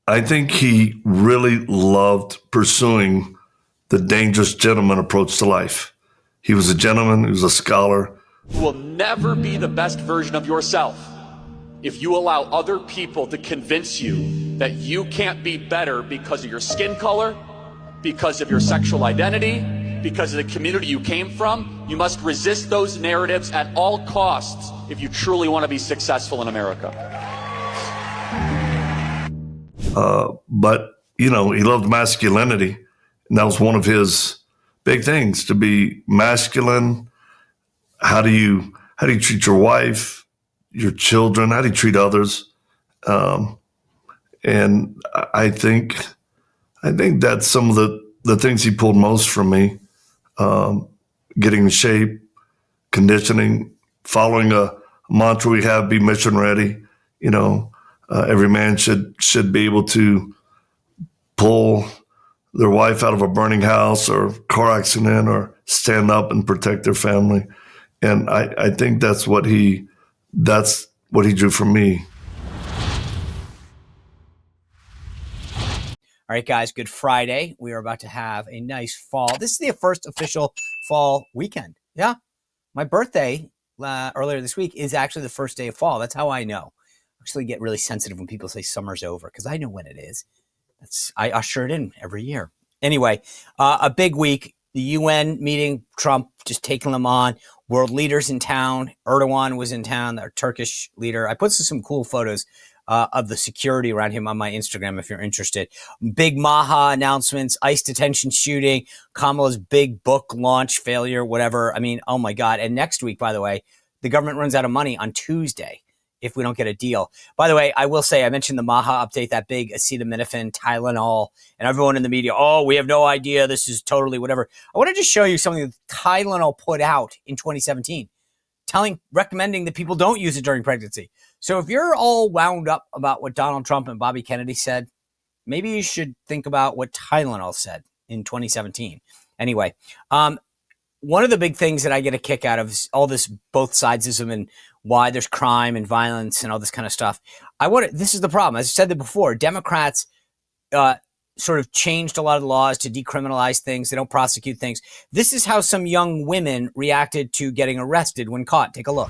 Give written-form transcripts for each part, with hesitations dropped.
I think he really loved pursuing the dangerous gentleman approach to life. He was a gentleman, he was a scholar. You will never be the best version of yourself if you allow other people to convince you that you can't be better because of your skin color, because of your sexual identity, because of the community you came from. You must resist those narratives at all costs if you truly want to be successful in America. But, he loved masculinity. And that was one of his big things, to be masculine. How do you treat your wife, your children? How do you treat others? And I think that's some of the things he pulled most from me. Getting in shape, conditioning, following a mantra we have, be mission ready. Every man should be able to pull their wife out of a burning house or car accident or stand up and protect their family. And I think that's what he drew from me. All right, guys, good Friday. We are about to have a nice fall. This is the first official fall weekend. Yeah. My birthday earlier this week is actually the first day of fall. That's how I know. I actually get really sensitive when people say summer's over because I know when it is. I usher it in every year. Anyway, a big week. The UN meeting, Trump just taking them on. World leaders in town. Erdogan was in town, our Turkish leader. I put some cool photos of the security around him on my Instagram if you're interested. Big Maha announcements, ICE detention shooting, Kamala's big book launch failure, whatever. I mean, oh my God. And next week, by the way, the government runs out of money on Tuesday if we don't get a deal. By the way, I will say, I mentioned the Maha update, that big acetaminophen, Tylenol, and everyone in the media, oh, we have no idea. This is totally whatever. I wanted to show you something that Tylenol put out in 2017. Recommending that people don't use it during pregnancy. So if you're all wound up about what Donald Trump and Bobby Kennedy said, maybe you should think about what Tylenol said in 2017. Anyway, one of the big things that I get a kick out of is all this both sidesism and why there's crime and violence and all this kind of stuff. This is the problem. As I said before, Democrats sort of changed a lot of the laws to decriminalize things. They don't prosecute things. This is how some young women reacted to getting arrested when caught. Take a look.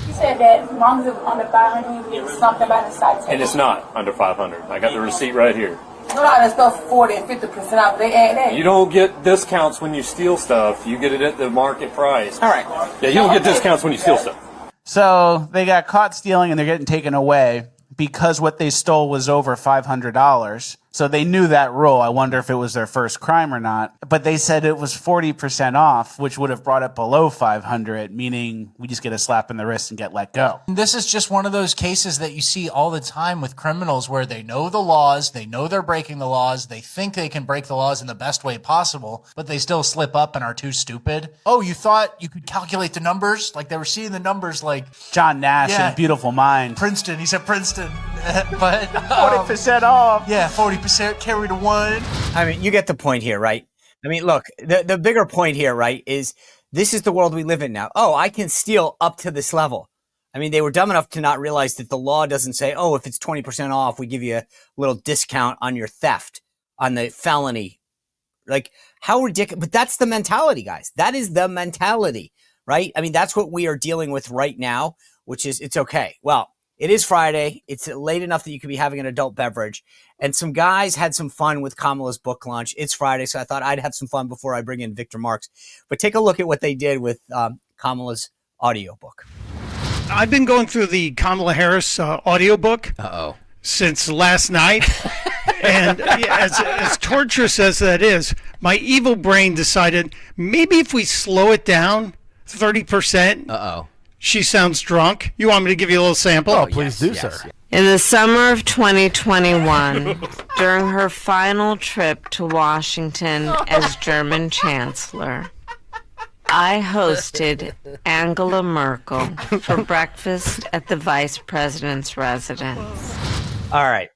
You said that as long as it's under 500, you get something about the citation. And it's not under 500. I got the receipt right here. No, that's stuff 40 and 50% off. They add that. You don't get discounts when you steal stuff. You get it at the market price. All right. Yeah, you don't get discounts when you steal stuff. So they got caught stealing and they're getting taken away because what they stole was over $500. So they knew that rule. I wonder if it was their first crime or not. But they said it was 40% off, which would have brought it below 500, meaning we just get a slap in the wrist and get let go. This is just one of those cases that you see all the time with criminals where they know the laws, they know they're breaking the laws, they think they can break the laws in the best way possible, but they still slip up and are too stupid. Oh, you thought you could calculate the numbers? Like they were seeing the numbers like John Nash in Beautiful Mind. Princeton. He said Princeton. But 40% off. Yeah, 40% carry to one. I mean, you get the point here, right? I mean, look, the bigger point here, right, is this is the world we live in now. Oh, I can steal up to this level. I mean, they were dumb enough to not realize that the law doesn't say, oh, if it's 20% off, we give you a little discount on your theft, on the felony. Like, how ridiculous. But that's the mentality, guys. That is the mentality, right? I mean, that's what we are dealing with right now, which is it's okay. Well, it is Friday. It's late enough that you could be having an adult beverage. And some guys had some fun with Kamala's book launch. It's Friday, so I thought I'd have some fun before I bring in Victor Marx. But take a look at what they did with Kamala's audiobook. I've been going through the Kamala Harris audiobook since last night. And as torturous as that is, my evil brain decided maybe if we slow it down 30%. She sounds drunk. You want me to give you a little sample? Oh, please do, sir. In the summer of 2021, during her final trip to Washington as German Chancellor, I hosted Angela Merkel for breakfast at the Vice President's residence. All right.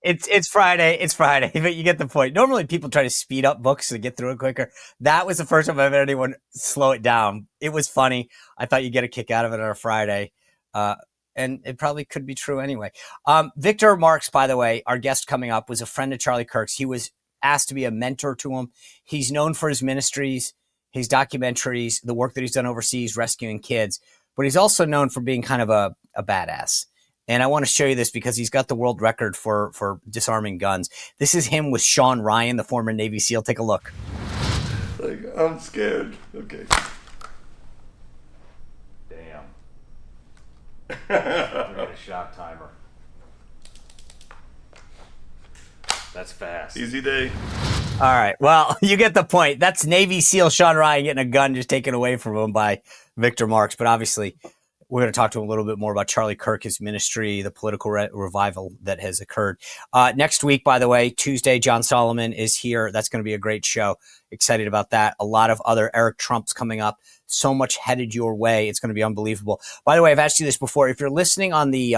It's Friday. It's Friday, but you get the point. Normally people try to speed up books to get through it quicker. That was the first time I've had anyone slow it down. It was funny. I thought you'd get a kick out of it on a Friday. And it probably could be true anyway. Victor Marx, by the way, our guest coming up, was a friend of Charlie Kirk's. He was asked to be a mentor to him. He's known for his ministries, his documentaries, the work that he's done overseas, rescuing kids. But he's also known for being kind of a badass. And I want to show you this because he's got the world record for disarming guns. This is him with Sean Ryan, the former Navy SEAL. Take a look. Like, I'm scared. Okay. Damn. We got a shock timer. That's fast. Easy day. All right. Well, you get the point. That's Navy SEAL Sean Ryan getting a gun just taken away from him by Victor Marx. But obviously, we're going to talk to him a little bit more about Charlie Kirk, his ministry, the political revival that has occurred. Next week, by the way, Tuesday, John Solomon is here. That's going to be a great show. Excited about that. A lot of other Eric Trumps coming up. So much headed your way. It's going to be unbelievable. By the way, I've asked you this before. If you're listening on the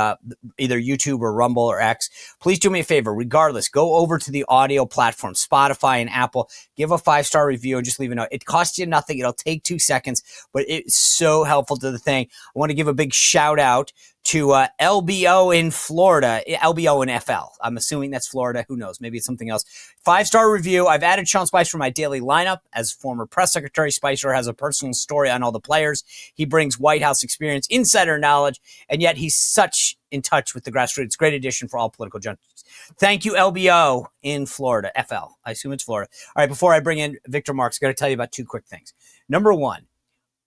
either YouTube or Rumble or X, please do me a favor. Regardless, go over to the audio platform, Spotify and Apple. Give a 5-star review and just leave a note. It costs you nothing. It'll take 2 seconds, but it's so helpful to the thing. I want to give a big shout out to LBO in Florida, LBO in FL. I'm assuming that's Florida. Who knows? Maybe it's something else. 5-star review. I've added Sean Spicer for my daily lineup. As former press secretary, Spicer has a personal story on all the players. He brings White House experience, insider knowledge, and yet he's such in touch with the grassroots. Great addition for all political junkies. Thank you, LBO in Florida, FL. I assume it's Florida. All right, before I bring in Victor Marx, I got to tell you about 2 quick things. Number one,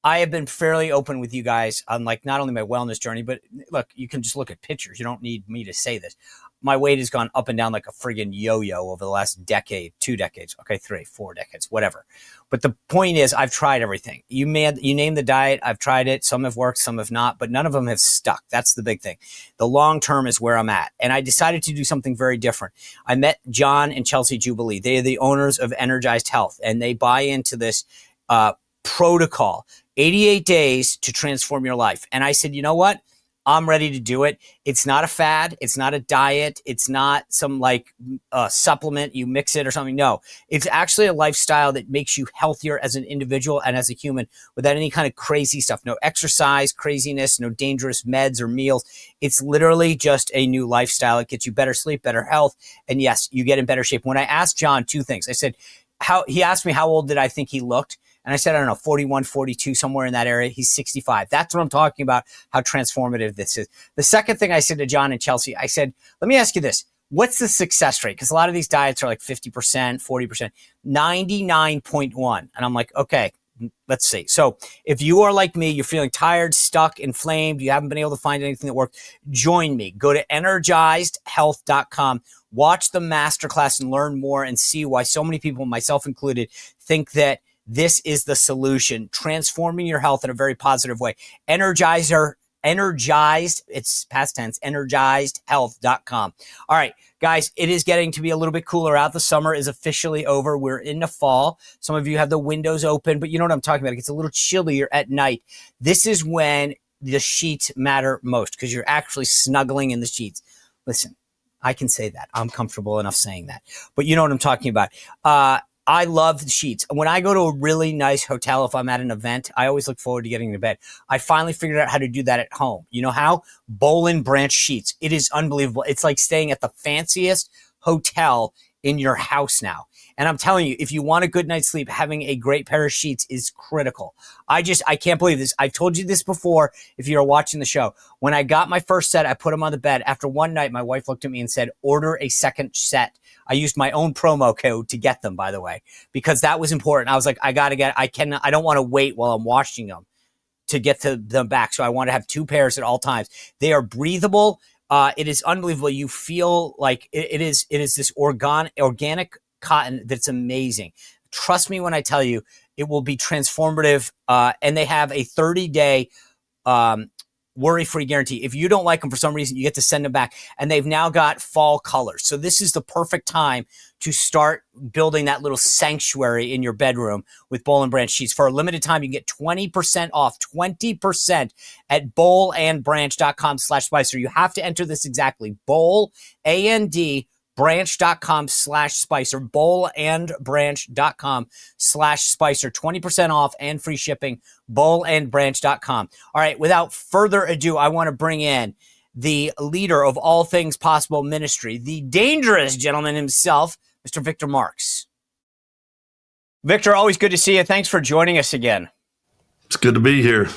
I have been fairly open with you guys on like not only my wellness journey, but look, you can just look at pictures. You don't need me to say this. My weight has gone up and down like a friggin' yo-yo over the last decade, 2 decades, okay, 3, 4 decades, whatever. But the point is, I've tried everything. You named the diet. I've tried it. Some have worked, some have not, but none of them have stuck. That's the big thing. The long term is where I'm at. And I decided to do something very different. I met John and Chelsea Jubilee. They are the owners of Energized Health, and they buy into this protocol, 88 days to transform your life. And I said, you know what? I'm ready to do it. It's not a fad. It's not a diet. It's not some like supplement. You mix it or something. No, it's actually a lifestyle that makes you healthier as an individual and as a human without any kind of crazy stuff. No exercise, craziness, no dangerous meds or meals. It's literally just a new lifestyle. It gets you better sleep, better health. And yes, you get in better shape. When I asked John 2 things, I said, he asked me how old did I think he looked? And I said, I don't know, 41, 42, somewhere in that area. He's 65. That's what I'm talking about, how transformative this is. The second thing I said to John and Chelsea, I said, let me ask you this. What's the success rate? Because a lot of these diets are like 50%, 40%, 99.1. And I'm like, okay, let's see. So if you are like me, you're feeling tired, stuck, inflamed, you haven't been able to find anything that works, join me. Go to energizedhealth.com. Watch the masterclass and learn more and see why so many people, myself included, think that this is the solution, transforming your health in a very positive way. Energized, it's past tense, energizedhealth.com. All right, guys, it is getting to be a little bit cooler out. The summer is officially over. We're in the fall. Some of you have the windows open, but you know what I'm talking about. It gets a little chillier at night. This is when the sheets matter most because you're actually snuggling in the sheets. Listen, I can say that. I'm comfortable enough saying that. But you know what I'm talking about. I love the sheets. When I go to a really nice hotel, if I'm at an event, I always look forward to getting to bed. I finally figured out how to do that at home. You know how? Boll Branch sheets. It is unbelievable. It's like staying at the fanciest hotel in your house now. And I'm telling you, if you want a good night's sleep, having a great pair of sheets is critical. I can't believe this. I've told you this before if you're watching the show. When I got my first set, I put them on the bed. After one night, my wife looked at me and said, order a second set. I used my own promo code to get them, by the way, because that was important. I was like, I don't want to wait while I'm washing them to get to them back. So I want to have 2 pairs at all times. They are breathable. It is unbelievable. You feel like it is this organic cotton that's amazing. Trust me when I tell you, it will be transformative. And they have a 30-day worry-free guarantee. If you don't like them for some reason, you get to send them back. And they've now got fall colors. So this is the perfect time to start building that little sanctuary in your bedroom with Boll Branch sheets. For a limited time, you can get 20% off, 20% at bollandbranch.com/Spicer. You have to enter this exactly. Boll, AND, bollandbranch.com/Spicer, bollandbranch.com/Spicer, 20% off and free shipping, bollandbranch.com. All right, without further ado, I want to bring in the leader of All Things Possible Ministry, the dangerous gentleman himself, Mr. Victor Marx. Victor, always good to see you. Thanks for joining us again. It's good to be here.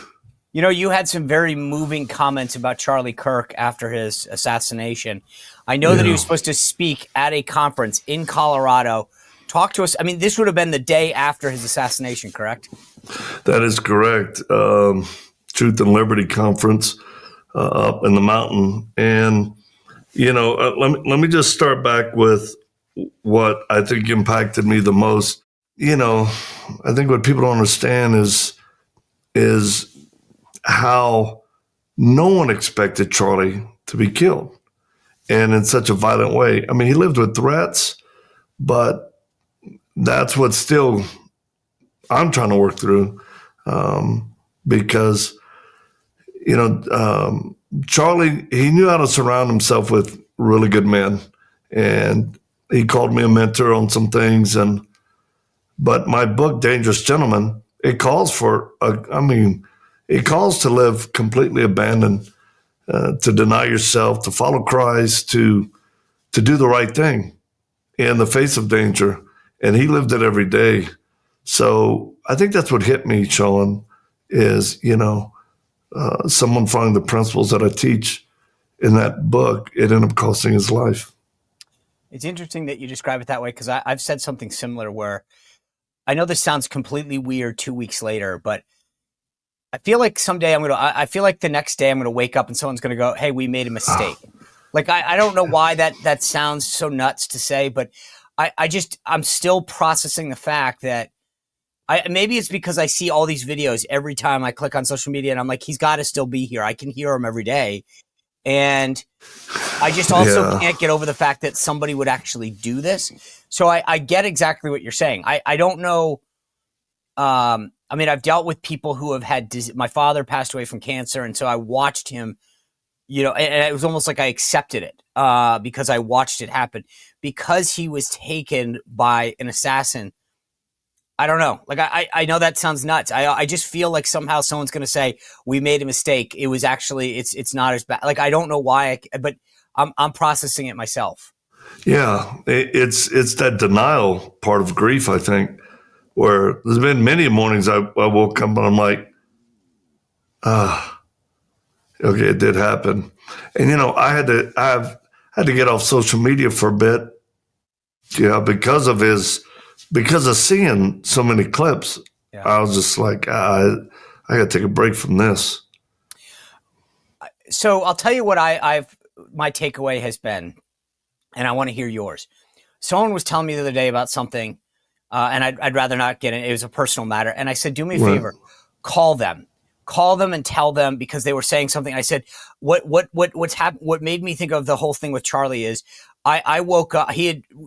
You know, you had some very moving comments about Charlie Kirk after his assassination. I know that he was supposed to speak at a conference in Colorado. Talk to us. I mean, this would have been the day after his assassination, correct? That is correct. Truth and Liberty Conference up in the mountain. And, let me just start back with what I think impacted me the most. I think what people don't understand is how no one expected Charlie to be killed, and in such a violent way. I mean, he lived with threats, but that's what still I'm trying to work through, because, Charlie, he knew how to surround himself with really good men, and he called me a mentor on some things. But my book, Dangerous Gentleman, it calls it calls to live completely abandoned, to deny yourself, to follow Christ, to do the right thing in the face of danger. And he lived it every day. So I think that's what hit me, Sean, is, someone following the principles that I teach in that book, it ended up costing his life. It's interesting that you describe it that way, because I've said something similar where I know this sounds completely weird 2 weeks later, but I feel like someday I feel like the next day I'm going to wake up and someone's going to go, hey, we made a mistake. Like, I don't know why that sounds so nuts to say, but I'm still processing the fact that maybe it's because I see all these videos every time I click on social media, and I'm like, he's got to still be here. I can hear him every day. And I just also can't get over the fact that somebody would actually do this. So I get exactly what you're saying. I don't know. I mean, I've dealt with people who have had my father passed away from cancer. And so I watched him, and it was almost like I accepted it because I watched it happen. Because he was taken by an assassin, I don't know. Like, I know that sounds nuts. I just feel like somehow someone's going to say, we made a mistake. It was actually, it's not as bad. Like, I don't know why, but I'm processing it myself. Yeah. It's that denial part of grief, I think, where there's been many mornings I woke up and I'm like, okay, it did happen. And, I had to get off social media for a bit, because of seeing so many clips. Yeah. I was just like, I got to take a break from this. So I'll tell you what my takeaway has been, and I want to hear yours. Someone was telling me the other day about something, and I'd rather not get in. It was a personal matter. And I said, do me a favor, call them and tell them, because they were saying something. I said, what's happened? What made me think of the whole thing with Charlie is, I woke up,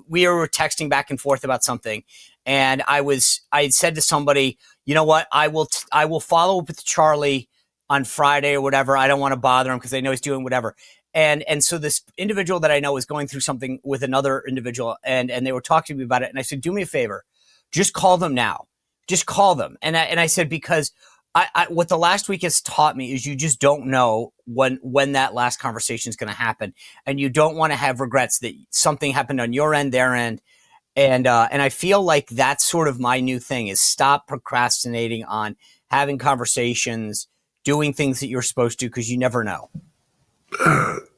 we were texting back and forth about something, and I had said to somebody, you know what, I will follow up with Charlie on Friday or whatever. I don't want to bother him because I know he's doing whatever. And so this individual that I know is going through something with another individual, and they were talking to me about it. And I said, do me a favor, just call them now. Just call them. And I said, because what the last week has taught me is you just don't know when that last conversation is going to happen, and you don't want to have regrets that something happened on your end, their end, and I feel like that's sort of my new thing is stop procrastinating on having conversations, doing things that you're supposed to, because you never know.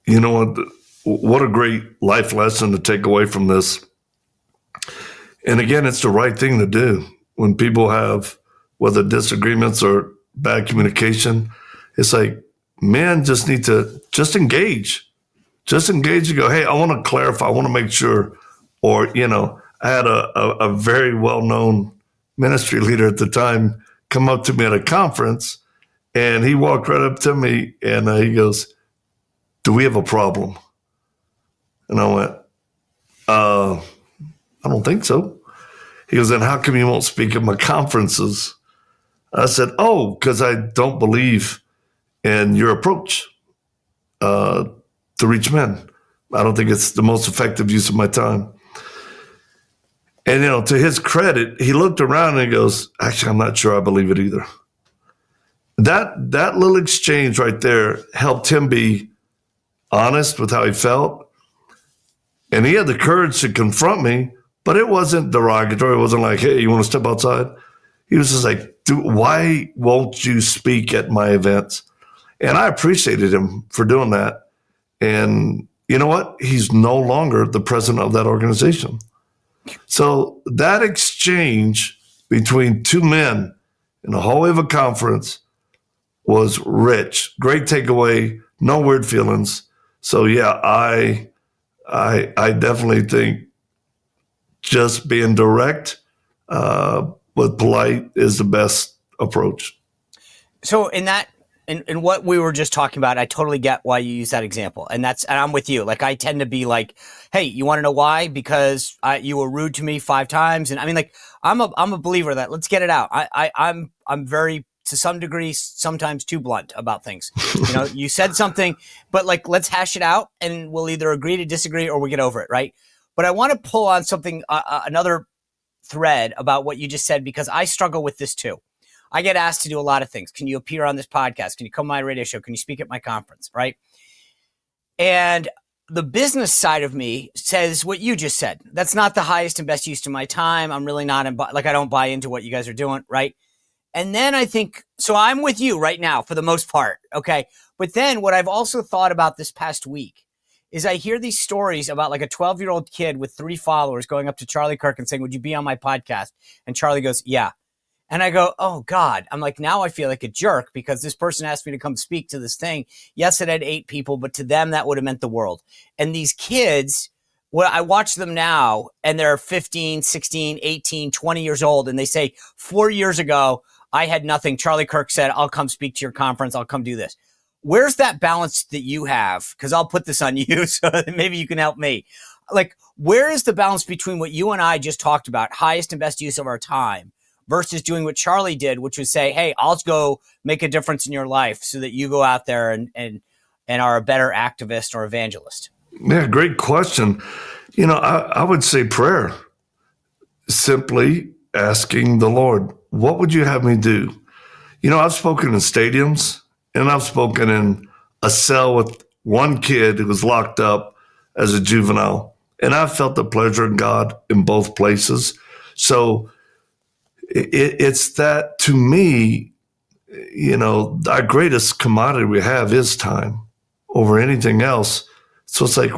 You know what a great life lesson to take away from this. And again, it's the right thing to do when people have, whether disagreements or bad communication. It's like, men just need to engage and go, hey, I want to clarify. I want to make sure. Or, I had a very well-known ministry leader at the time come up to me at a conference, and he walked right up to me and he goes, do we have a problem? And I went, I don't think so. He goes, then how come you won't speak at my conferences? I said, because I don't believe in your approach to reach men. I don't think it's the most effective use of my time. And, to his credit, he looked around and he goes, actually, I'm not sure I believe it either. That little exchange right there helped him be honest with how he felt. And he had the courage to confront me, but it wasn't derogatory. It wasn't like, hey, you want to step outside? He was just like, dude, why won't you speak at my events? And I appreciated him for doing that. And you know what? He's no longer the president of that organization. So that exchange between two men in the hallway of a conference was rich. Great takeaway. No weird feelings. So yeah, I definitely think just being direct but polite is the best approach. So in what we were just talking about, I totally get why you use that example. And I'm with you. Like, I tend to be like, hey, you want to know why? Because you were rude to me 5 times. And I mean, like, I'm a believer that let's get it out. I'm very, to some degree, sometimes too blunt about things. You said something, but like, let's hash it out and we'll either agree to disagree or we get over it. Right. But I want to pull on something, another thread about what you just said, because I struggle with this too. I get asked to do a lot of things. Can you appear on this podcast? Can you come to my radio show? Can you speak at my conference? Right. And the business side of me says what you just said. That's not the highest and best use of my time. I'm really not, I don't buy into what you guys are doing. Right. And then I think, so I'm with you right now for the most part. Okay. But then what I've also thought about this past week is I hear these stories about like a 12-year-old kid with 3 followers going up to Charlie Kirk and saying, would you be on my podcast? And Charlie goes, yeah. And I go, oh God, I'm like, now I feel like a jerk because this person asked me to come speak to this thing. Yes, it had 8 people, but to them, that would have meant the world. And these kids, well, I watch them now and they're 15, 16, 18, 20 years old. And they say 4 years ago, I had nothing. Charlie Kirk said, I'll come speak to your conference. I'll come do this. Where's that balance that you have? Because I'll put this on you so maybe you can help me. Like, where is the balance between what you and I just talked about, highest and best use of our time, versus doing what Charlie did, which was say, hey, I'll go make a difference in your life so that you go out there and are a better activist or evangelist? Yeah, great question. I would say prayer. Simply asking the Lord, what would you have me do? I've spoken in stadiums and I've spoken in a cell with one kid who was locked up as a juvenile. And I've felt the pleasure of God in both places. So it's that, to me, our greatest commodity we have is time over anything else. So it's like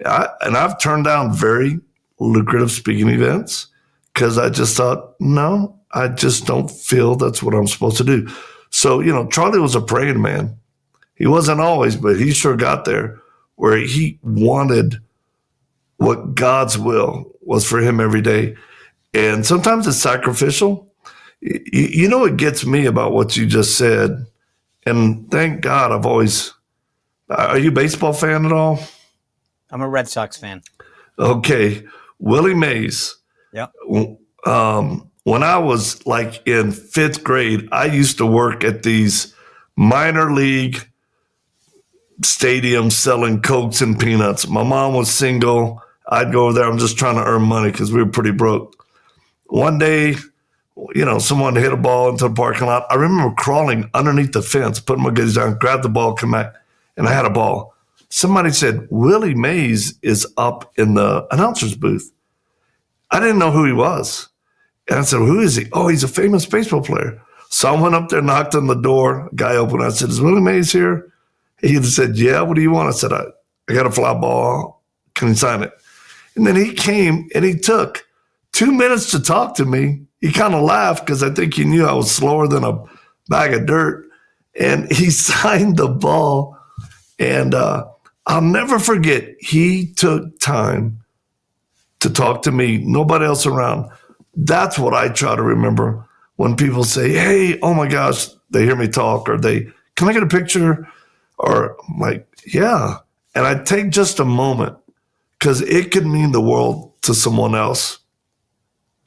I've turned down very lucrative speaking events because I just thought, no, I just don't feel that's what I'm supposed to do. So, Charlie was a praying man. He wasn't always, but he sure got there where he wanted what God's will was for him every day. And sometimes it's sacrificial. What gets me about what you just said, and thank God are you a baseball fan at all? I'm a Red Sox fan. Okay. Willie Mays. Yeah. When I was like in 5th grade, I used to work at these minor league stadiums selling Cokes and peanuts. My mom was single. I'd go over there. I'm just trying to earn money because we were pretty broke. One day, someone hit a ball into the parking lot. I remember crawling underneath the fence, putting my goodies down, grabbed the ball, come back, and I had a ball. Somebody said, Willie Mays is up in the announcer's booth. I didn't know who he was. And I said, who is he? Oh, he's a famous baseball player. So I went up there, knocked on the door. A guy opened. I said, is Willie Mays here? He said, yeah, what do you want? I said, I got a fly ball. Can you sign it? And then he came and he took 2 minutes to talk to me. He kind of laughed because I think he knew I was slower than a bag of dirt. And he signed the ball. And I'll never forget, he took time to talk to me, nobody else around. That's what I try to remember when people say, hey, oh my gosh, they hear me talk, or can I get a picture? Or I'm like, yeah. And I take just a moment because it could mean the world to someone else.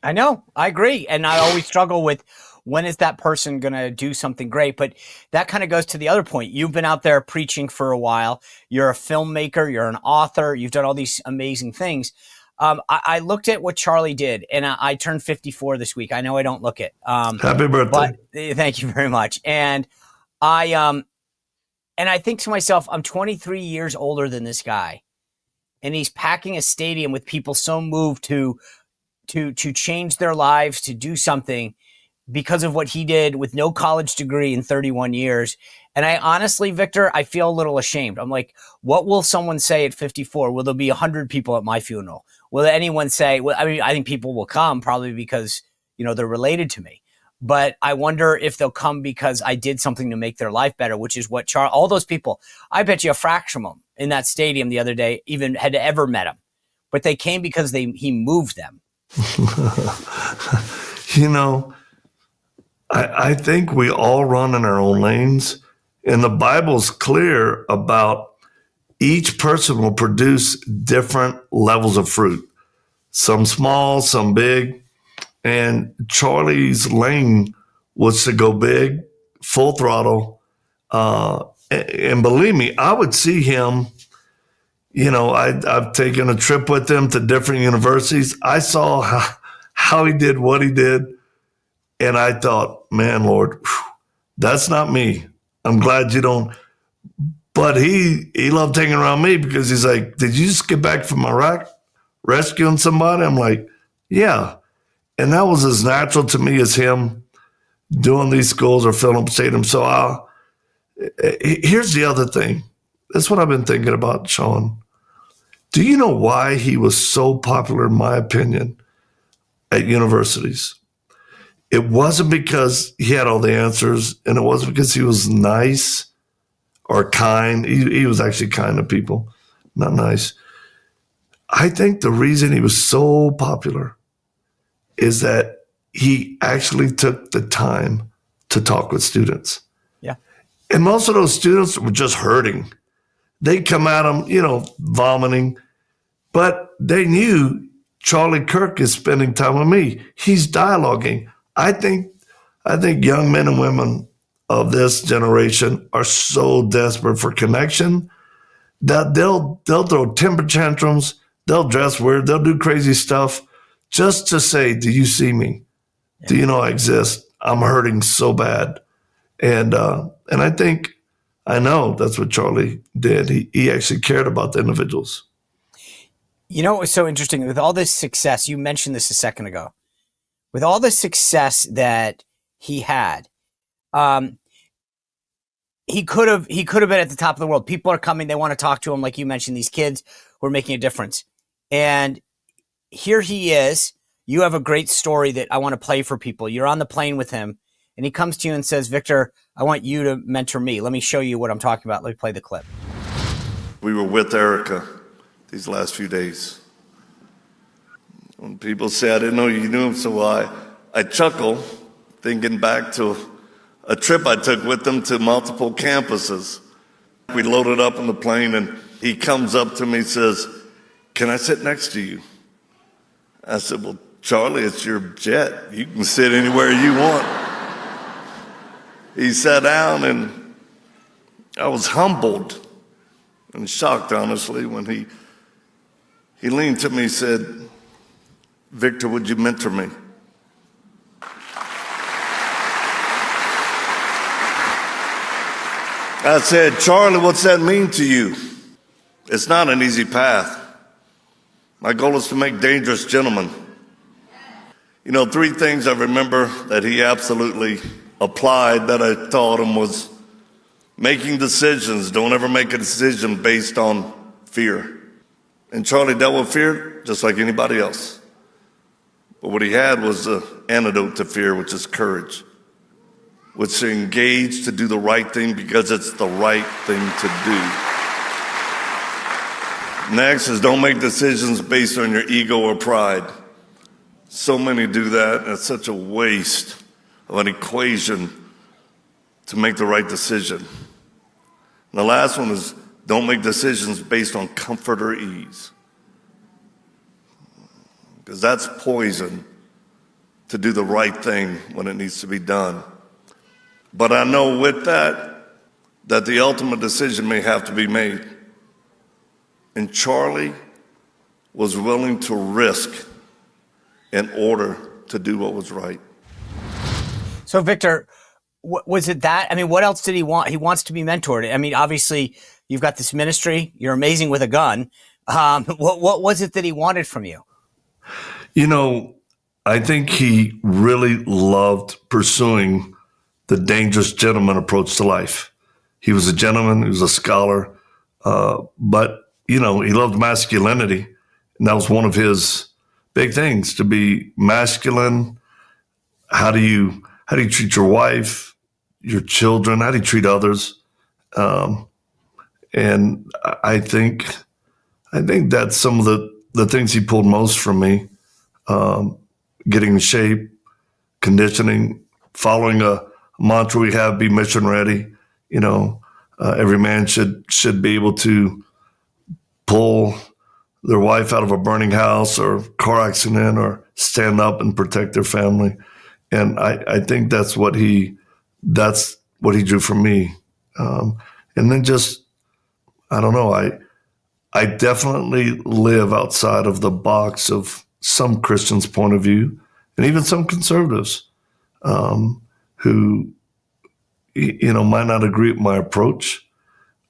I know. I agree. And I always struggle with when is that person going to do something great? But that kind of goes to the other point. You've been out there preaching for a while. You're a filmmaker. You're an author. You've done all these amazing things. I looked at what Charlie did, and I turned 54 this week. I know I don't look it. Happy birthday. But thank you very much. And I think to myself, I'm 23 years older than this guy, and he's packing a stadium with people so moved to change their lives, to do something because of what he did with no college degree in 31 years. And I honestly, Victor, I feel a little ashamed. I'm like, what will someone say at 54? Will there be 100 people at my funeral? Will anyone say, well, I mean, I think people will come probably because, they're related to me. But I wonder if they'll come because I did something to make their life better, which is what all those people, I bet you a fraction of them in that stadium the other day even had ever met him. But they came because he moved them. I think we all run in our own lanes, and the Bible's clear about each person will produce different levels of fruit, some small, some big. And Charlie's lane was to go big, full throttle. And believe me, I would see him, I've taken a trip with him to different universities. I saw how he did what he did. And I thought, man, Lord, that's not me. I'm glad you don't. But he loved hanging around me because he's like, did you just get back from Iraq rescuing somebody? I'm like, yeah. And that was as natural to me as him doing these schools or filling up stadiums. So here's the other thing. That's what I've been thinking about, Sean. Do you know why he was so popular, in my opinion, at universities? It wasn't because he had all the answers, and it wasn't because he was nice or kind. He was actually kind to people, not nice. I think the reason he was so popular is that he actually took the time to talk with students. Yeah. And most of those students were just hurting. They'd come at him, vomiting, but they knew Charlie Kirk is spending time with me. He's dialoguing. I think young men and women of this generation are so desperate for connection that they'll throw temper tantrums, they'll dress weird, they'll do crazy stuff just to say, do you see me? Yeah. Do you know I exist? I'm hurting so bad. And I know that's what Charlie did. He actually cared about the individuals. It was so interesting with all this success. You mentioned this a second ago. With all the success that he had, he could have been at the top of the world. People are coming. They want to talk to him. Like you mentioned, these kids who are making a difference. And here he is. You have a great story that I want to play for people. You're on the plane with him, and he comes to you and says, Victor, I want you to mentor me. Let me show you what I'm talking about. Let me play the clip. We were with Erica these last few days. When people say, I didn't know you knew him so well, I chuckle thinking back to a trip I took with him to multiple campuses. We loaded up on the plane, and he comes up to me and says, can I sit next to you? I said, well, Charlie, it's your jet. You can sit anywhere you want. He sat down, and I was humbled and shocked, honestly, when he leaned to me and said, Victor, would you mentor me? I said, Charlie, what's that mean to you? It's not an easy path. My goal is to make dangerous gentlemen. 3 things I remember that he absolutely applied that I taught him was making decisions. Don't ever make a decision based on fear. And Charlie dealt with fear just like anybody else. But what he had was an antidote to fear, which is courage, which is to engage to do the right thing because it's the right thing to do. Next is don't make decisions based on your ego or pride. So many do that, and it's such a waste of an equation to make the right decision. And the last one is don't make decisions based on comfort or ease, because that's poison to do the right thing when it needs to be done. But I know with that the ultimate decision may have to be made. And Charlie was willing to risk in order to do what was right. So, Victor, was it that? I mean, what else did he want? He wants to be mentored. I mean, obviously, you've got this ministry. You're amazing with a gun. What was it that he wanted from you? You know, I think he really loved pursuing the dangerous gentleman approach to life. He was a gentleman. He was a scholar. But, you know, he loved masculinity. And that was one of his big things, to be masculine. How do you treat your wife, your children? How do you treat others? And I think that's some of the things he pulled most from me. Getting in shape, conditioning, following a mantra we have, be mission ready. You know, every man should be able to pull their wife out of a burning house or car accident, or stand up and protect their family. And I think that's what he drew from me. And then just, I don't know, I definitely live outside of the box of some Christians' point of view, and even some conservatives who, you know, might not agree with my approach,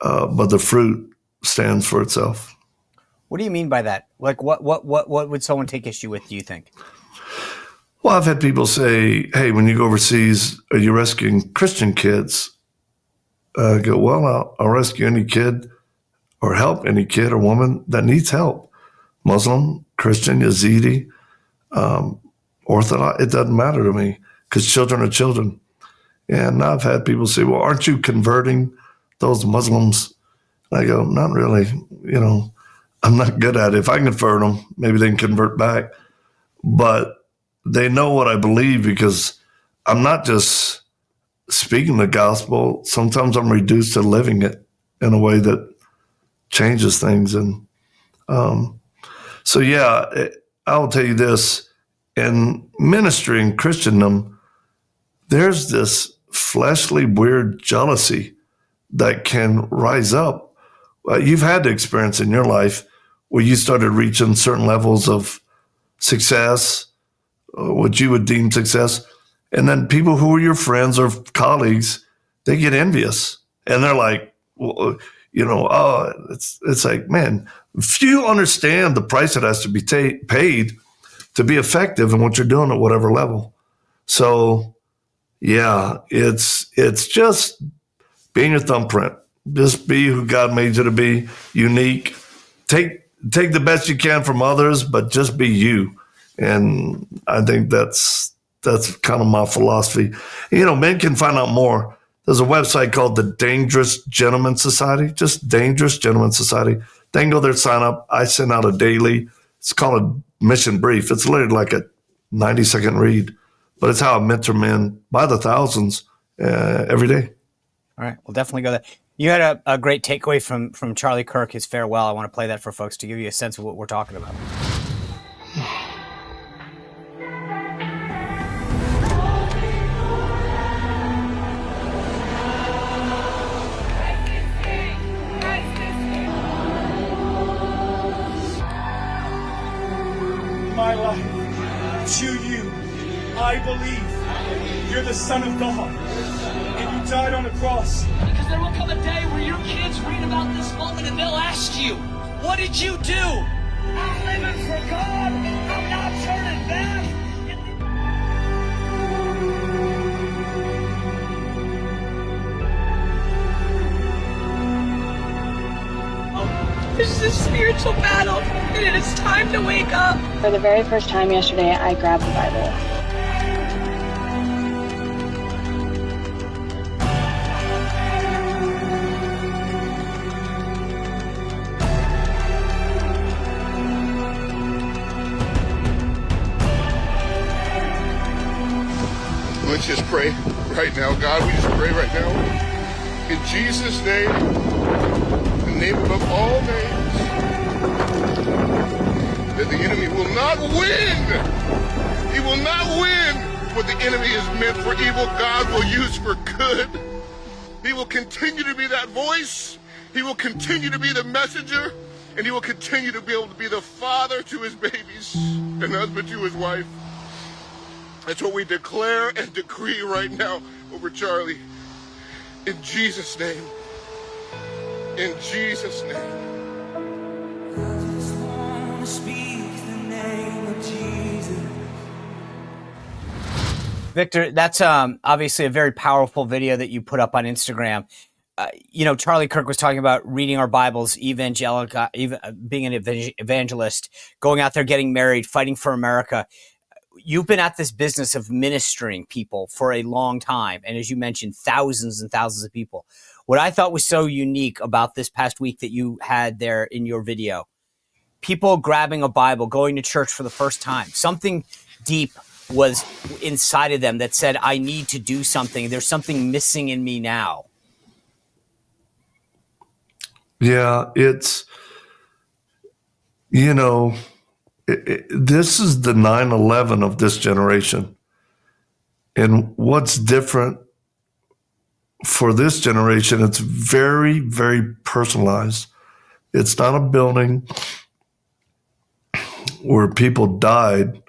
but the fruit stands for itself. What do you mean by that? Like, what would someone take issue with, do you think? Well, I've had people say, hey, when you go overseas, are you rescuing Christian kids? I go, well, I'll rescue any kid or help any kid or woman that needs help. Muslim, Christian, Yazidi, Orthodox, it doesn't matter to me, because children are children. And I've had people say, well, aren't you converting those Muslims? And I go, not really. You know, I'm not good at it. If I convert them, maybe they can convert back. But they know what I believe, because I'm not just speaking the gospel. Sometimes I'm reduced to living it in a way that changes things. And so, yeah, I'll tell you this. In ministry and Christendom, there's this fleshly, weird jealousy that can rise up. You've had the experience in your life where you started reaching certain levels of success, what you would deem success, and then people who are your friends or colleagues, they get envious, and they're like, well, you know, oh, it's like, man, few understand the price that has to be paid to be effective in what you're doing at whatever level. So, yeah, it's just being your thumbprint. Just be who God made you to be, unique. Take the best you can from others, but just be you. And I think that's kind of my philosophy. You know, men can find out more. There's a website called the Dangerous Gentleman Society, just Dangerous Gentleman Society. They can go there, sign up. I send out a daily, it's called a mission brief. It's literally like a 90-second read, but it's how I mentor men by the thousands every day. All right, we'll definitely go there. You had a great takeaway from Charlie Kirk, his farewell. I want to play that for folks to give you a sense of what we're talking about. My life to you, I believe you're the Son of God, and you died on the cross. Because there will come a day where your kids read about this moment and they'll ask you, what did you do? I'm living for God. I'm not turning back. This is a spiritual battle, and it is time to wake up. For the very first time yesterday, I grabbed the Bible. Let's just pray right now. God, we just pray right now. In Jesus' name, the name above all names, that the enemy will not win. He will not win. What the enemy is meant for evil, God will use for good. He will continue to be that voice. He will continue to be the messenger. And he will continue to be able to be the father to his babies and husband to his wife. That's what we declare and decree right now over Charlie. In Jesus' name. In Jesus' name. Victor, that's obviously a very powerful video that you put up on Instagram. Charlie Kirk was talking about reading our Bibles, being an evangelist, going out there, getting married, fighting for America. You've been at this business of ministering people for a long time. And as you mentioned, thousands and thousands of people. What I thought was so unique about this past week that you had there in your video, people grabbing a Bible, going to church for the first time, something deep was inside of them that said, I need to do something. There's something missing in me now. Yeah, it's, this is the 9/11 of this generation. And what's different for this generation, it's very, very personalized. It's not a building where people died.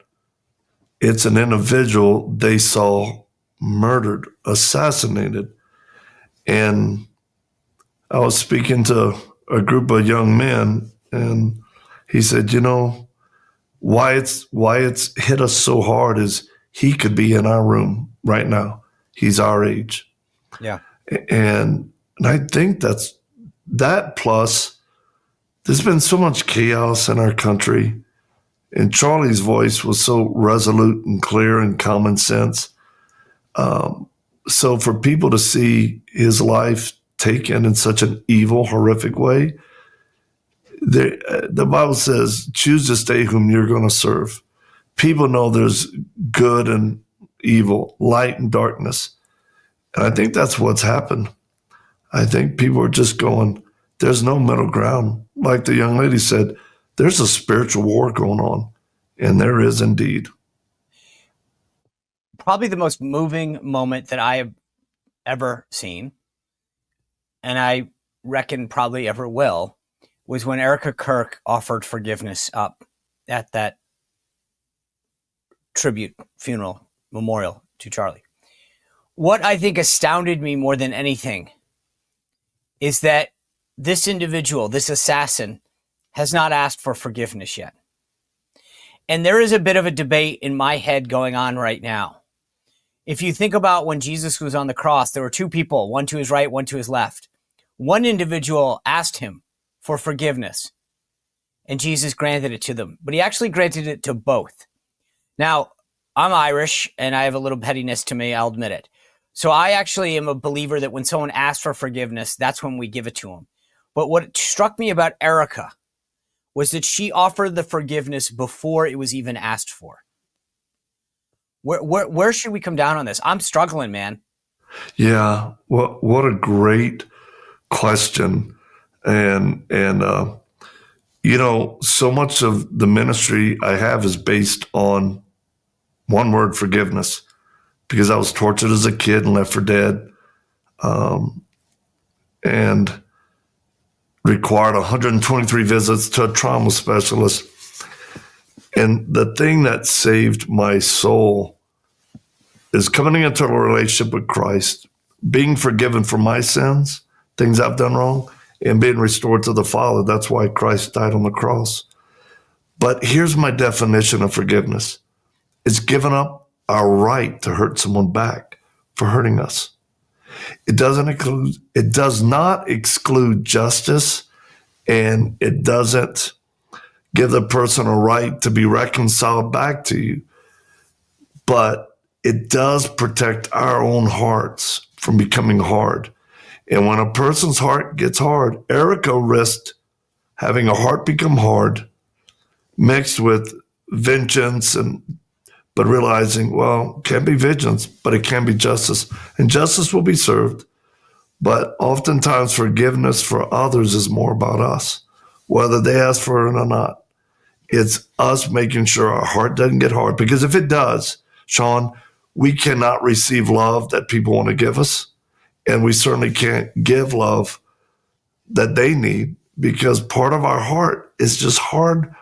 It's an individual they saw murdered, assassinated. And I was speaking to a group of young men, and he said, why it's hit us so hard is he could be in our room right now. He's our age. Yeah. And I think that's that, plus there's been so much chaos in our country, and Charlie's voice was so resolute and clear and common sense. So for people to see his life taken in such an evil, horrific way, the Bible says, choose this day whom you're going to serve. People know there's good and evil, light and darkness. And I think that's what's happened. I think people are just going, there's no middle ground. Like the young lady said, there's a spiritual war going on, and there is indeed. Probably the most moving moment that I have ever seen, and I reckon probably ever will, was when Erica Kirk offered forgiveness up at that tribute funeral memorial to Charlie. What I think astounded me more than anything is that this individual, this assassin, has not asked for forgiveness yet. And there is a bit of a debate in my head going on right now. If you think about when Jesus was on the cross, there were two people, one to his right, one to his left. One individual asked him for forgiveness, and Jesus granted it to them, but he actually granted it to both. Now, I'm Irish, and I have a little pettiness to me, I'll admit it. So I actually am a believer that when someone asks for forgiveness, that's when we give it to them. But what struck me about Erica was that she offered the forgiveness before it was even asked for. Where should we come down on this? I'm struggling, man. Yeah, what a great question. And so much of the ministry I have is based on one word, forgiveness, because I was tortured as a kid and left for dead, and required 123 visits to a trauma specialist. And the thing that saved my soul is coming into a relationship with Christ, being forgiven for my sins, things I've done wrong, and being restored to the Father. That's why Christ died on the cross. But here's my definition of forgiveness. It's giving up our right to hurt someone back for hurting us. It does not exclude justice, and it doesn't give the person a right to be reconciled back to you. But it does protect our own hearts from becoming hard. And when a person's heart gets hard, Erica risked having a heart become hard, mixed with vengeance, but realizing, well, can't be vengeance, but it can be justice. And justice will be served. But oftentimes forgiveness for others is more about us, whether they ask for it or not. It's us making sure our heart doesn't get hard. Because if it does, Sean, we cannot receive love that people want to give us. And we certainly can't give love that they need, because part of our heart is just hard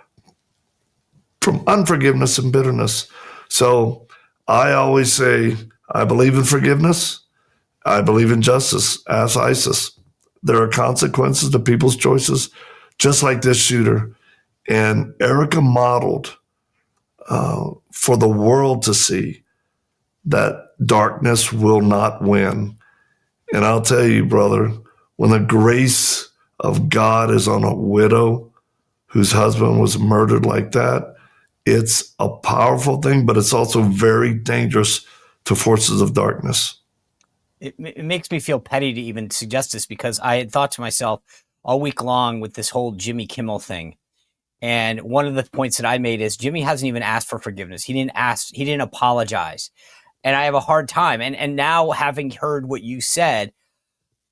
from unforgiveness and bitterness. So I always say, I believe in forgiveness. I believe in justice. Ask ISIS. There are consequences to people's choices, just like this shooter. And Erica modeled for the world to see that darkness will not win. And I'll tell you, brother, when the grace of God is on a widow whose husband was murdered like that, it's a powerful thing, but it's also very dangerous to forces of darkness. It makes me feel petty to even suggest this, because I had thought to myself all week long with this whole Jimmy Kimmel thing. And one of the points that I made is Jimmy hasn't even asked for forgiveness. He didn't apologize. And I have a hard time. And now, having heard what you said,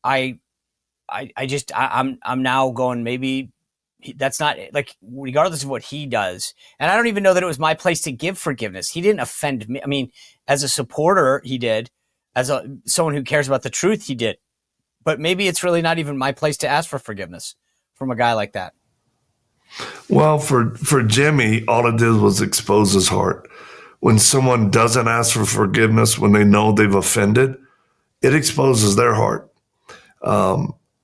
I'm now going, maybe that's not, like, regardless of what he does. And I don't even know that it was my place to give forgiveness. He didn't offend me. I mean, as a supporter, he did. As someone who cares about the truth, he did. But maybe it's really not even my place to ask for forgiveness from a guy like that. Well, for Jimmy, all it did was expose his heart. When someone doesn't ask for forgiveness when they know they've offended, it exposes their heart.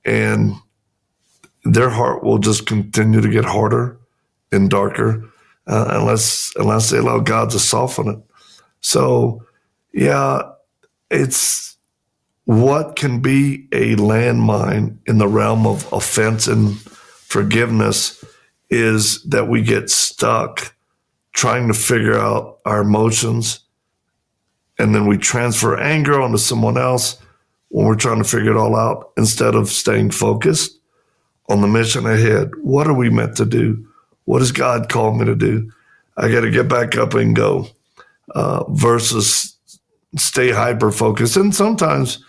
And their heart will just continue to get harder and darker unless they allow God to soften it. So, yeah, it's what can be a landmine in the realm of offense and forgiveness is that we get stuck trying to figure out our emotions, and then we transfer anger onto someone else when we're trying to figure it all out, instead of staying focused on the mission ahead. What are we meant to do? What does God call me to do? I got to get back up and go, versus stay hyper-focused. And sometimes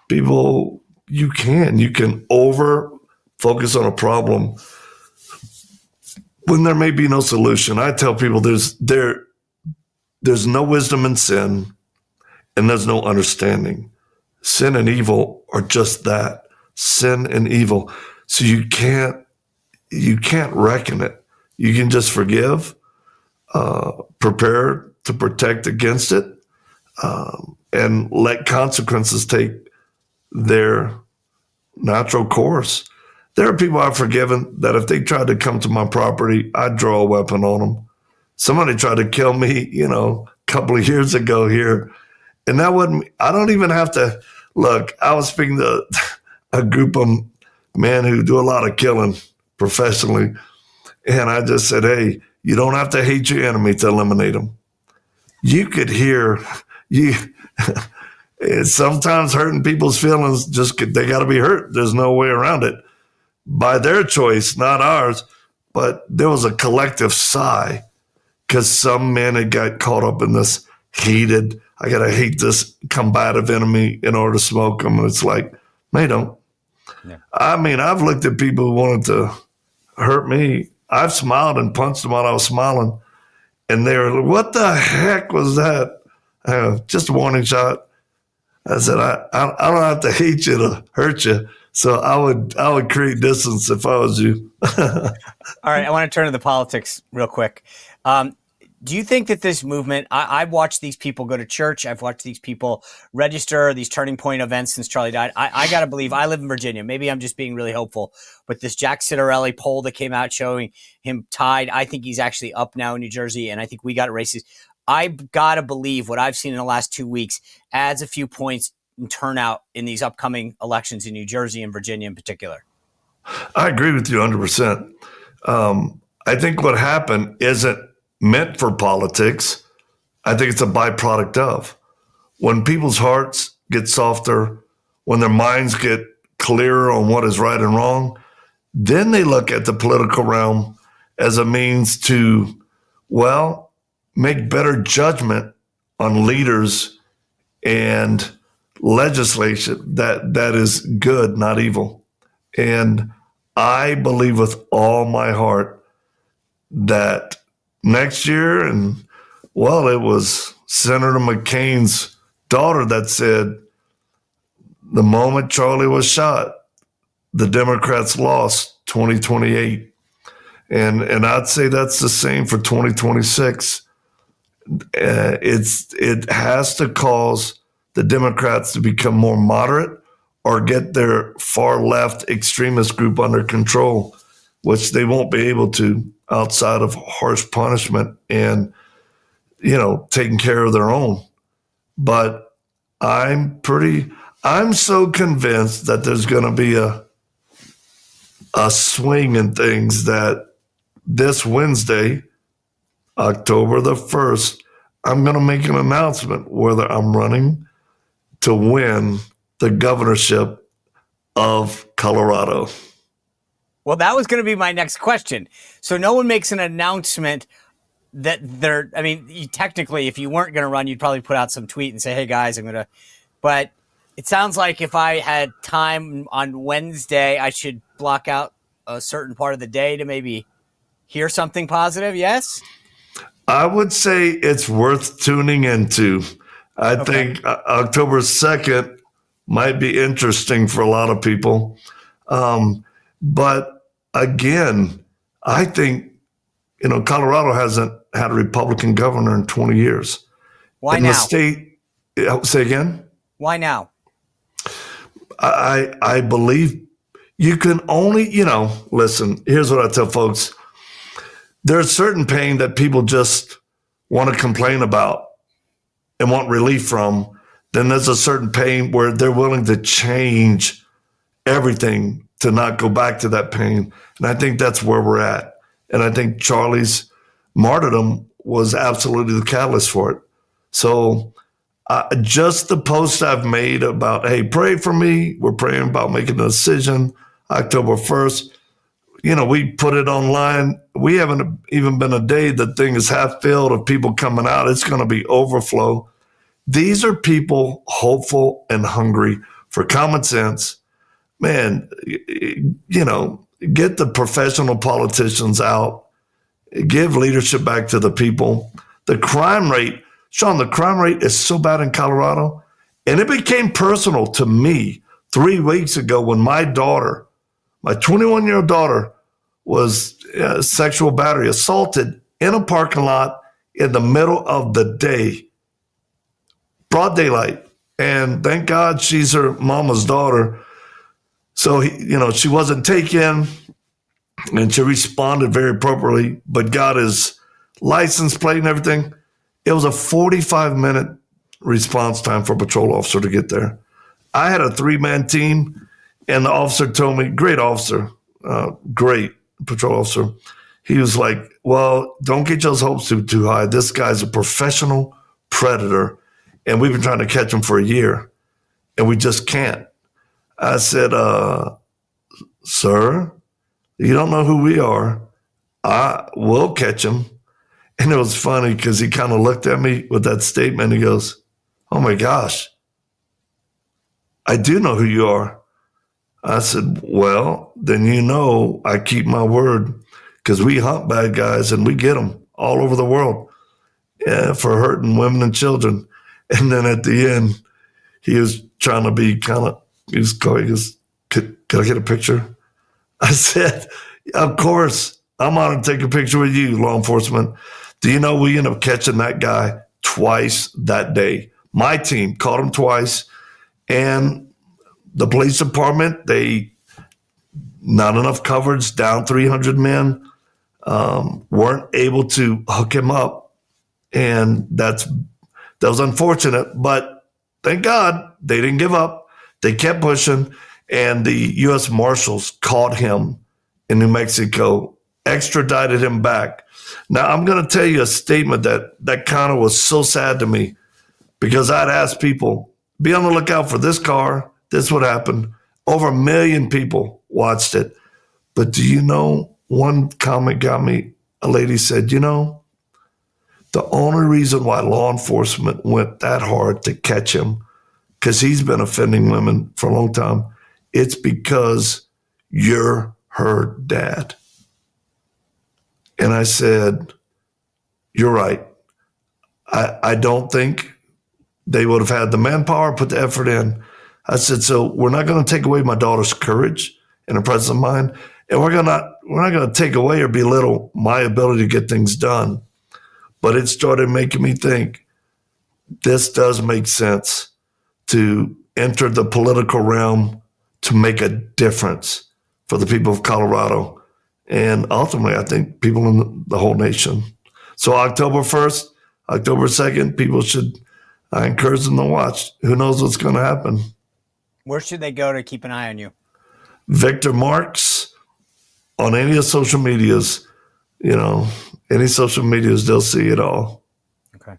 people, you can over-focus on a problem when there may be no solution. I tell people there's no wisdom in sin, and there's no understanding. Sin and evil are just that, sin and evil. So you can't reckon it. You can just forgive, prepare to protect against it, and let consequences take their natural course. There are people I've forgiven that if they tried to come to my property, I'd draw a weapon on them. Somebody tried to kill me, a couple of years ago here. And I don't even have to, look, I was speaking to a group of men who do a lot of killing professionally. And I just said, hey, you don't have to hate your enemy to eliminate them. You could hear, sometimes hurting people's feelings, they got to be hurt. There's no way around it. By their choice, not ours, but there was a collective sigh because some men had got caught up in this heated, I got to hate this combative enemy in order to smoke them. And it's like, they don't. Yeah. I mean, I've looked at people who wanted to hurt me. I've smiled and punched them while I was smiling. And they were like, what the heck was that? Just a warning shot. I said, I don't have to hate you to hurt you. So I would create distance if I was you. All right, I want to turn to the politics real quick. Do you think that this movement, I've watched these people go to church. I've watched these people register these turning point events since Charlie died. I got to believe, I live in Virginia. Maybe I'm just being really hopeful. But this Jack Citarelli poll that came out showing him tied, I think he's actually up now in New Jersey. And I think we got races. I've got to believe what I've seen in the last 2 weeks adds a few points in turnout in these upcoming elections in New Jersey and Virginia in particular. I agree with you 100%. I think what happened isn't meant for politics. I think it's a byproduct of. When people's hearts get softer, when their minds get clearer on what is right and wrong, then they look at the political realm as a means to, make better judgment on leaders and legislation that is good, not evil. And I believe with all my heart that next year, and well, it was Senator McCain's daughter that said the moment Charlie was shot, the Democrats lost 2028. And I'd say that's the same for 2026. It has to cause the Democrats to become more moderate or get their far left extremist group under control, which they won't be able to outside of harsh punishment and, taking care of their own. But I'm so convinced that there's going to be a swing in things that this Wednesday, October the 1st, I'm going to make an announcement whether I'm running to win the governorship of Colorado. Well, that was going to be my next question. So no one makes an announcement that technically, if you weren't going to run, you'd probably put out some tweet and say, hey, guys, I'm going to. But it sounds like if I had time on Wednesday, I should block out a certain part of the day to maybe hear something positive, yes? I would say it's worth tuning into. I think October 2nd might be interesting for a lot of people. But again, I think, Colorado hasn't had a Republican governor in 20 years. Why in now? The state, say again? Why now? I believe you can only, listen, here's what I tell folks. There's certain pain that people just want to complain about and want relief from. Then there's a certain pain where they're willing to change everything to not go back to that pain. And I think that's where we're at. And I think Charlie's martyrdom was absolutely the catalyst for it. So just the post I've made about, hey, pray for me. We're praying about making a decision October 1st. We put it online. We haven't even been a day. The thing is half filled of people coming out. It's going to be overflow. These are people hopeful and hungry for common sense. Man, get the professional politicians out. Give leadership back to the people. The crime rate, Sean, is so bad in Colorado. And it became personal to me 3 weeks ago when my daughter, my 21-year-old daughter, was sexual battery assaulted in a parking lot in the middle of the day, broad daylight. And thank God she's her mama's daughter. So, she wasn't taken and she responded very appropriately, but got his license plate and everything. It was a 45-minute response time for a patrol officer to get there. I had a 3-man team, and the officer told me, great officer, great patrol officer. He was like, well, don't get your hopes too high. This guy's a professional predator, and we've been trying to catch him for a year, and we just can't. I said, sir, you don't know who we are. I will catch him. And it was funny because he kind of looked at me with that statement. He goes, oh my gosh, I do know who you are. I said, well, then I keep my word, because we hunt bad guys and we get them all over the world for hurting women and children. And then at the end, he was trying to be he goes, could I get a picture? I said, of course, I'm on to take a picture with you, law enforcement. Do you know we ended up catching that guy twice that day? My team caught him twice, and the police department, not enough coverage, down 300 men, weren't able to hook him up. And that was unfortunate, but thank God they didn't give up. They kept pushing, and the U.S. Marshals caught him in New Mexico, extradited him back. Now, I'm going to tell you a statement that kind of was so sad to me, because I'd ask people, be on the lookout for this car. This would happen. Over 1 million people watched it. But do you know, one comment got me. A lady said, the only reason why law enforcement went that hard to catch him, because he's been offending women for a long time, it's because you're her dad. And I said, you're right. I don't think they would have had the manpower, put the effort in. I said, so we're not going to take away my daughter's courage and her presence of mind, and we're not going to take away or belittle my ability to get things done. But it started making me think, this does make sense to enter the political realm to make a difference for the people of Colorado. And ultimately, I think people in the whole nation. So October 1st, October 2nd, people should, I encourage them to watch. Who knows what's going to happen? Where should they go to keep an eye on you? Victor Marx on any of social medias, any social medias, they'll see it all. Okay.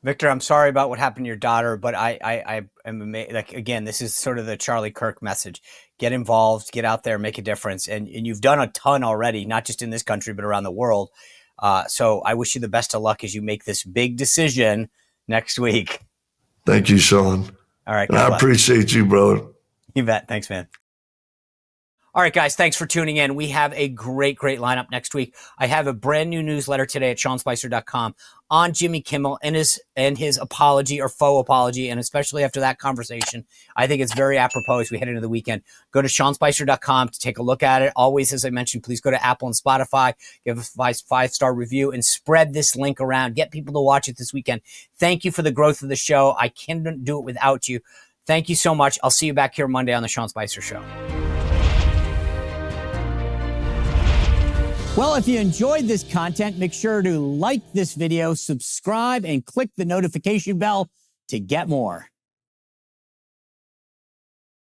Victor, I'm sorry about what happened to your daughter, but I am amazed. Like, again, this is sort of the Charlie Kirk message. Get involved, get out there, make a difference. And you've done a ton already, not just in this country, but around the world. So I wish you the best of luck as you make this big decision next week. Thank you, Sean. All right. And I appreciate you, brother. You bet. Thanks, man. All right, guys, thanks for tuning in. We have a great lineup next week. I have a brand new newsletter today at SeanSpicer.com on Jimmy Kimmel and his apology or faux apology, and especially after that conversation. I think it's very apropos as we head into the weekend. Go to SeanSpicer.com to take a look at it. Always, as I mentioned, please go to Apple and Spotify, give us a 5-star review, and spread this link around. Get people to watch it this weekend. Thank you for the growth of the show. I can't do it without you. Thank you so much. I'll see you back here Monday on the Sean Spicer Show. Well, if you enjoyed this content, make sure to like this video, subscribe, and click the notification bell to get more.